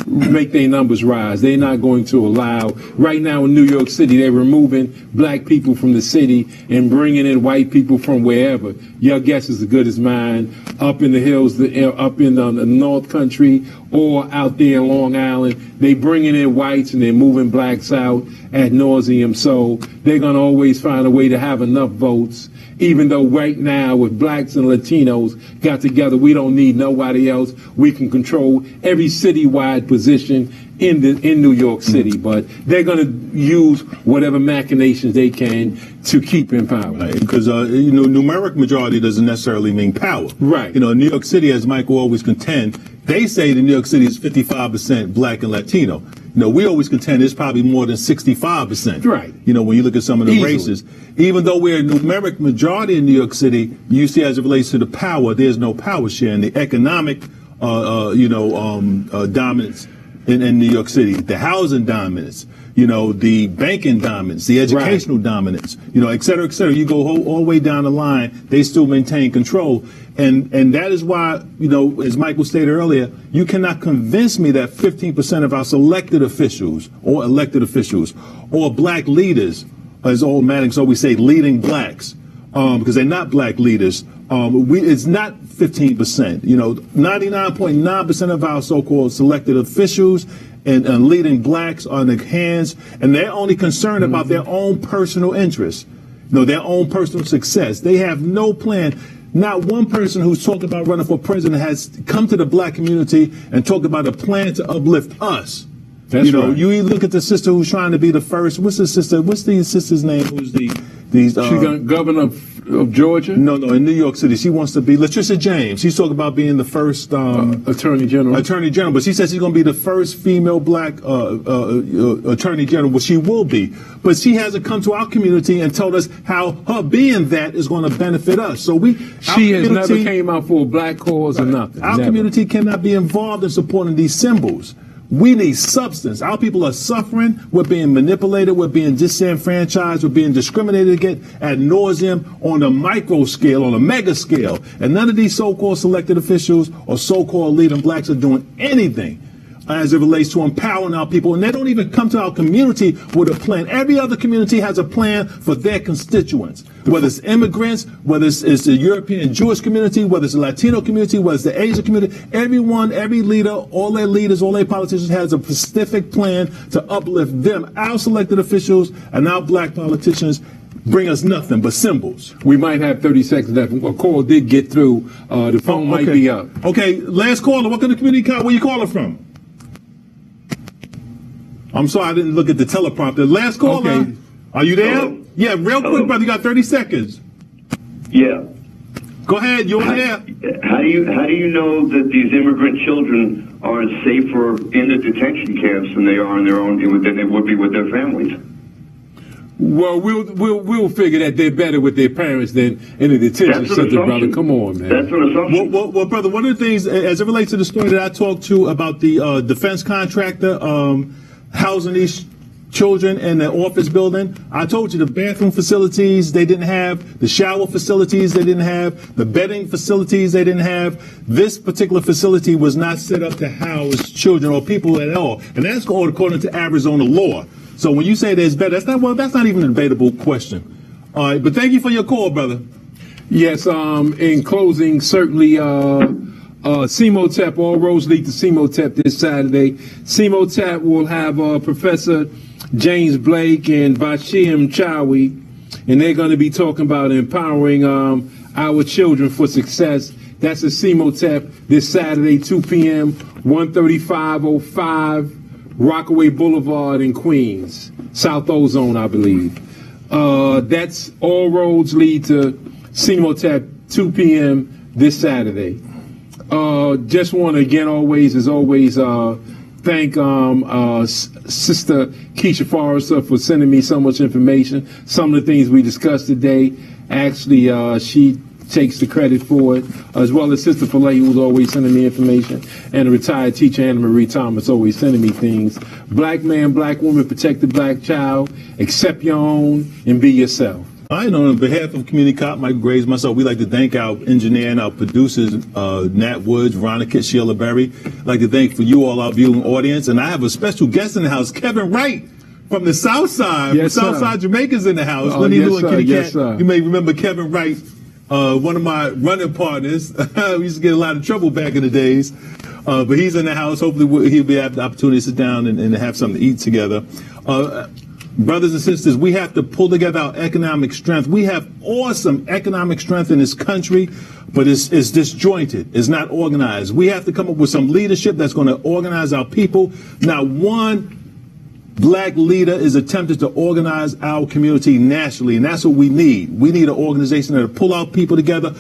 make their numbers rise. They're not going to allow, right now in New York City, they're removing black people from the city and bringing in white people from wherever. Your guess is as good as mine. Up in the hills, up in the North Country, or out there in Long Island, they bringing in whites and they're moving blacks out ad nauseum. So they're going to always find a way to have enough votes, even though right now, with blacks and Latinos got together, we don't need nobody else. We can control every citywide position in New York City, but they're going to use whatever machinations they can to keep in power. Right, because numeric majority doesn't necessarily mean power. Right. In New York City, as Michael always contend, they say that New York City is 55% black and Latino. We always contend it's probably more than 65%. Right. When you look at some of the races, even though we're a numeric majority in New York City, you see as it relates to the power, there's no power share. And the economic, dominance in New York City, the housing dominance, the banking dominance, the educational dominance, et cetera, et cetera. You go all the way down the line, they still maintain control. And that is why, as Michael stated earlier, you cannot convince me that 15% of our selected officials or elected officials or black leaders, as old Maddox always say, leading blacks, because they're not black leaders. It's not 15%. 99.9% of our so-called selected officials and leading blacks are in the hands, and they're only concerned about their own personal interests, their own personal success. They have no plan. Not one person who's talked about running for president has come to the black community and talked about a plan to uplift us. That's right. You look at the sister who's trying to be the first. What's the sister's name? Who's she's governor of Georgia? No, in New York City. She wants to be Latricia James. She's talking about being the first attorney general. But she says she's going to be the first female black attorney general. Well, she will be. But she hasn't come to our community and told us how her being that is going to benefit us. So she has never came out for a black cause or nothing. Our community cannot be involved in supporting these symbols. We need substance. Our people are suffering. We're being manipulated. We're being disenfranchised. We're being discriminated against ad nauseum on a micro scale, on a mega scale. And none of these so-called selected officials or so-called leading blacks are doing anything as it relates to empowering our people. And they don't even come to our community with a plan. Every other community has a plan for their constituents, whether it's immigrants, whether it's the European Jewish community, whether it's the Latino community, whether it's the Asian community. Everyone, every leader, all their leaders, all their politicians has a specific plan to uplift them. Our selected officials and our black politicians bring us nothing but symbols. We might have 30 seconds left. A call did get through. The phone might be up. Okay, last caller. What kind of community call? Where you calling from? I'm sorry, I didn't look at the teleprompter. Last caller. Okay. Are you there? Hello? Yeah, real quick, brother. You got 30 seconds. Yeah. Go ahead. You're on air. How do you know that these immigrant children are safer in the detention camps than they are in their own than they would be with their families? Well, we'll figure that they're better with their parents than in a detention That's an center, brother. assumption. Come on, man. That's an assumption. Well, brother, one of the things, as it relates to the story that I talked to about the defense contractor housing these children in the office building, I told you the bathroom facilities they didn't have, the shower facilities they didn't have, the bedding facilities they didn't have. This particular facility was not set up to house children or people at all, and that's all according to Arizona law. So when you say there's better, that's not even a debatable question. All right, but thank you for your call, brother. Yes, in closing, certainly CEMOTEP, all roads lead to CEMOTEP this Saturday. CEMOTEP will have Professor James Blake and Bashim Chawi, and they're going to be talking about empowering our children for success. That's at CEMOTEP this Saturday, 2 p.m., 13505 Rockaway Boulevard in Queens, South Ozone, I believe. That's all roads lead to CEMOTEP, 2 p.m. this Saturday. Just want to again, as always, thank Sister Keisha Forrester for sending me so much information. Some of the things we discussed today, actually, she takes the credit for it, as well as Sister Filet, who's always sending me information, and a retired teacher, Anna Marie Thomas, always sending me things. Black man, black woman, protect the black child, accept your own, and be yourself. I know on behalf of Community Cop, Mike Graves, myself, we'd like to thank our engineer and our producers, Nat Woods, Veronica, Sheila Berry. I'd like to thank for you all, our viewing audience. And I have a special guest in the house, Kevin Wright from the South Side. Yes, from South sir. Side Jamaica's in the house. Oh, Lenny yes, Lou and sir. Kitty Yes, Cat. sir. You may remember Kevin Wright, one of my running partners. We used to get a lot of trouble back in the days. But he's in the house. Hopefully he'll be have the opportunity to sit down and have something to eat together. Brothers and sisters, we have to pull together our economic strength. We have awesome economic strength in this country, but it's disjointed. It's not organized. We have to come up with some leadership that's going to organize our people. Not one black leader is attempted to organize our community nationally, and that's what we need. We need an organization that will pull our people together.